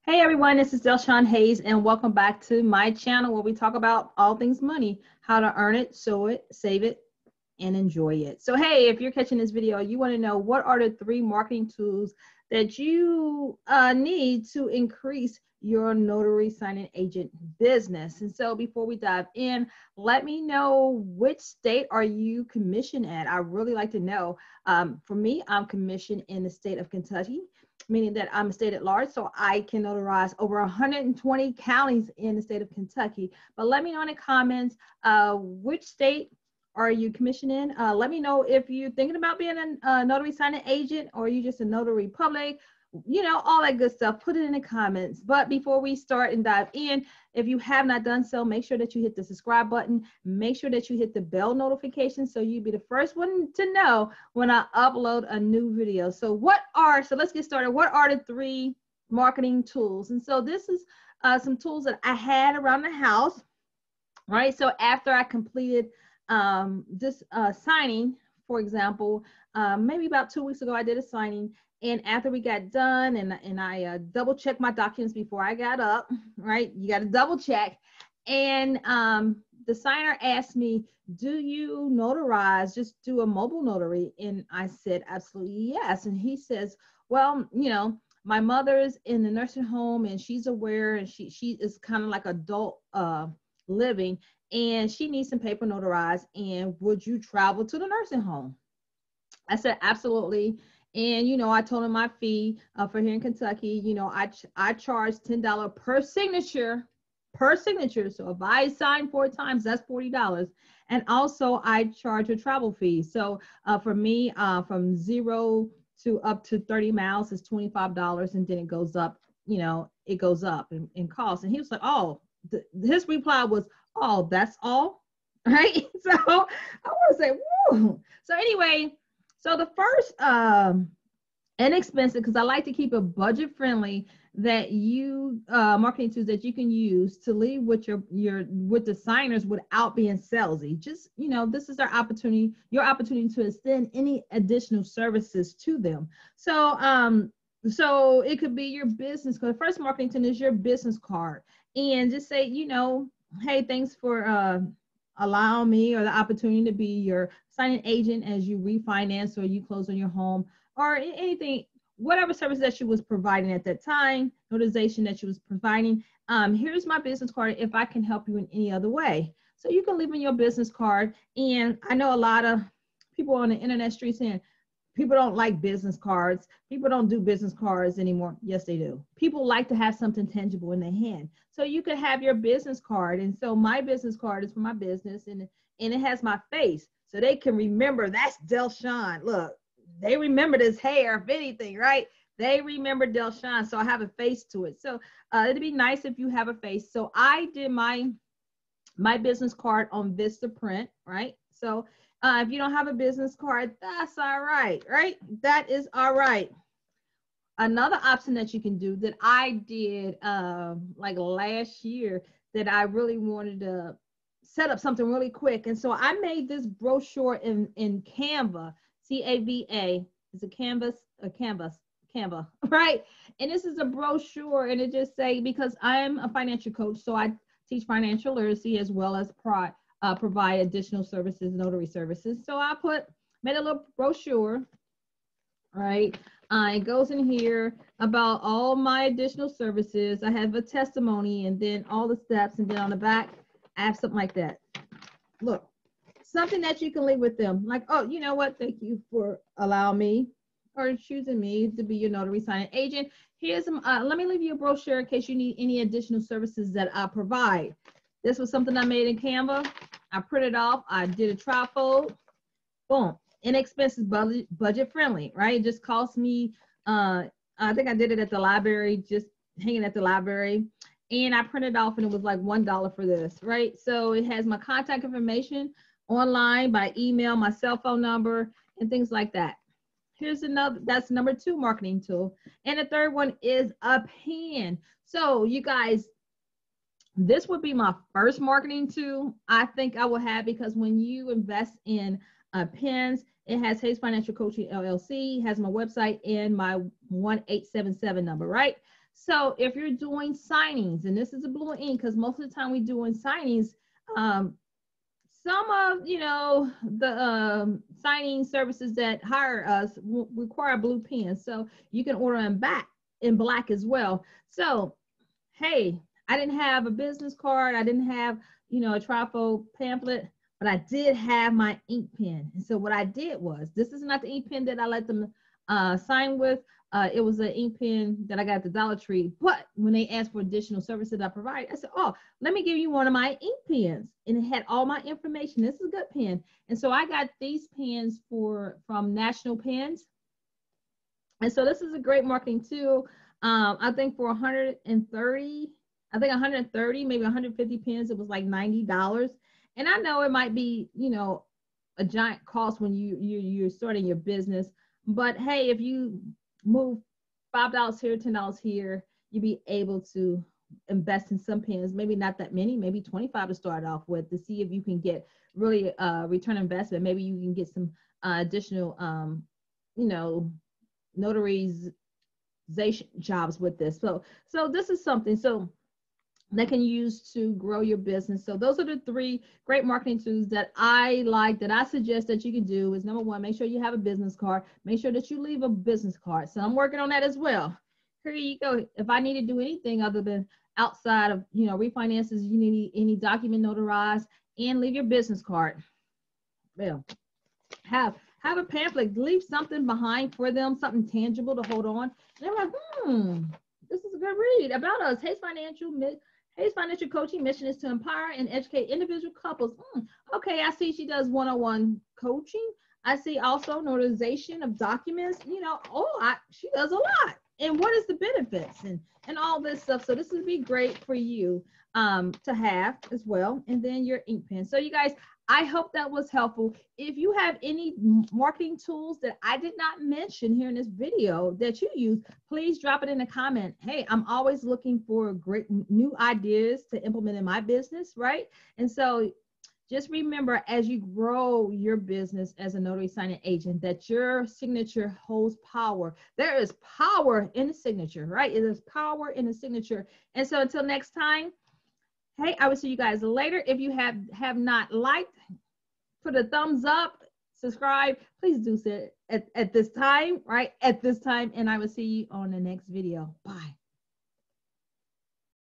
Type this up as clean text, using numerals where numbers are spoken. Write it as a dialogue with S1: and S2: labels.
S1: Hey everyone, this is Shawn Hayes, and welcome back to my channel where we talk about all things money, how to earn it, sow it, save it, and enjoy it. So hey, if you're catching this video, you want to know what are the 3 marketing tools that you need to increase your notary signing agent business. And so before we dive in, let me know which state are you commissioned at. I really like to know. For me, I'm commissioned in the state of Kentucky, meaning that I'm a state at large, so I can notarize over 120 counties in the state of Kentucky. But let me know in the comments, which state are you commissioned in? Let me know if you're thinking about being a notary signing agent or you just a notary public, all that good stuff. Put it in the comments. But before we start and dive in, if you have not done so, make sure that you hit the subscribe button. Make sure that you hit the bell notification so you'll be the first one to know when I upload a new video. So let's get started. What are the 3 marketing tools? And so this is some tools that I had around the house, right? So after I completed this signing, for example, maybe about 2 weeks ago, I did a signing. And after we got done and I double checked my documents before I got up, right? You got to double check. And the signer asked me, do you notarize, just do a mobile notary? And I said, absolutely yes. And he says, well, my mother's in the nursing home and she's aware and she is kind of like adult living and she needs some paper notarized. And would you travel to the nursing home? I said, absolutely. And, I told him my fee for here in Kentucky, I charge $10 per signature. So if I sign 4 times, that's $40. And also I charge a travel fee. So for me, from 0 to up to 30 miles is $25. And then it goes up, it goes up in cost. And he was like, oh, his reply was, oh, that's all. Right. So I want to say, whoa. So anyway, so the first inexpensive, because I like to keep it budget friendly, that you marketing tools that you can use to leave with with the signers without being salesy. Just this is your opportunity to extend any additional services to them. So it could be your business card. The first marketing tool is your business card, and just say, hey, thanks for allow me or the opportunity to be your signing agent as you refinance or you close on your home or anything, whatever service that she was providing at that time, notarization that she was providing. Here's my business card if I can help you in any other way. So you can leave in your business card. And I know a lot of people on the internet street saying, people don't like business cards. People don't do business cards anymore. Yes, they do. People like to have something tangible in their hand. So you could have your business card. And so my business card is for my business and it has my face. So they can remember that's Shawn. Look, they remember this hair, if anything, right? They remember Shawn. So I have a face to it. So it'd be nice if you have a face. So I did my business card on Vistaprint, right? So if you don't have a business card, that's all right, right? That is all right. Another option that you can do that I did like last year that I really wanted to set up something really quick. And so I made this brochure in Canva, CAVA. It's a Canva, right? And this is a brochure and it just say, because I'm a financial coach, so I teach financial literacy as well as provide additional services, notary services. So I made a little brochure, right? It goes in here about all my additional services. I have a testimony and then all the steps. And then on the back, I have something like that. Look, something that you can leave with them. Like, oh, you know what? Thank you for allowing me or choosing me to be your notary signing agent. Here's some, let me leave you a brochure in case you need any additional services that I provide. This was something I made in Canva. I printed off. I did a trifold. Boom. Inexpensive, budget friendly, right? It just cost me, I think I did it at the library, just hanging at the library. And I printed off and it was like $1 for this, right? So it has my contact information online by email, my cell phone number, and things like that. Here's another, that's number 2 marketing tool. And the third one is a pen. So you guys, this would be my first marketing tool I think I will have, because when you invest in pens, it has Hayes Financial Coaching LLC, has my website and my 1-877 number, right? So if you're doing signings, and this is a blue ink, because most of the time we doing signings, some of the signing services that hire us require blue pens, so you can order them back in black as well. So hey, I didn't have a business card, I didn't have a trifold pamphlet, but I did have my ink pen. And so what I did was, this is not the ink pen that I let them sign with. It was an ink pen that I got at the Dollar Tree. But when they asked for additional services I provide, I said, oh, let me give you one of my ink pens. And it had all my information. This is a good pen. And so I got these pens from National Pens. And so this is a great marketing tool. I think for 130, maybe 150 pens, it was like $90. And I know it might be, a giant cost when you're starting your business. But hey, if you move $5 here, $10 here, you'll be able to invest in some pens, maybe not that many, maybe 25 to start off with, to see if you can get really return on investment. Maybe you can get some additional, notarization jobs with this. So this is something that can use to grow your business. So those are the 3 great marketing tools that I like, that I suggest that you can do. Is number 1, make sure you have a business card. Make sure that you leave a business card. So I'm working on that as well. Here you go. If I need to do anything other than outside of, refinances, you need any document notarized, and leave your business card. Well, have a pamphlet, leave something behind for them, something tangible to hold on. And they're like, this is a good read. About us. Hayes Financial Coaching mission is to empower and educate individual couples. Okay, I see she does one-on-one coaching. I see also notarization of documents. She does a lot. And what is the benefits and all this stuff? So this would be great for you to have as well. And then your ink pen. So you guys, I hope that was helpful. If you have any marketing tools that I did not mention here in this video that you use, please drop it in the comment. Hey, I'm always looking for great new ideas to implement in my business, right? And so just remember, as you grow your business as a notary signing agent, that your signature holds power. There is power in the signature, right? It is power in the signature. And so until next time, hey, I will see you guys later. If you have not liked, put a thumbs up, subscribe. Please do so at this time, right? At this time, and I will see you on the next video. Bye.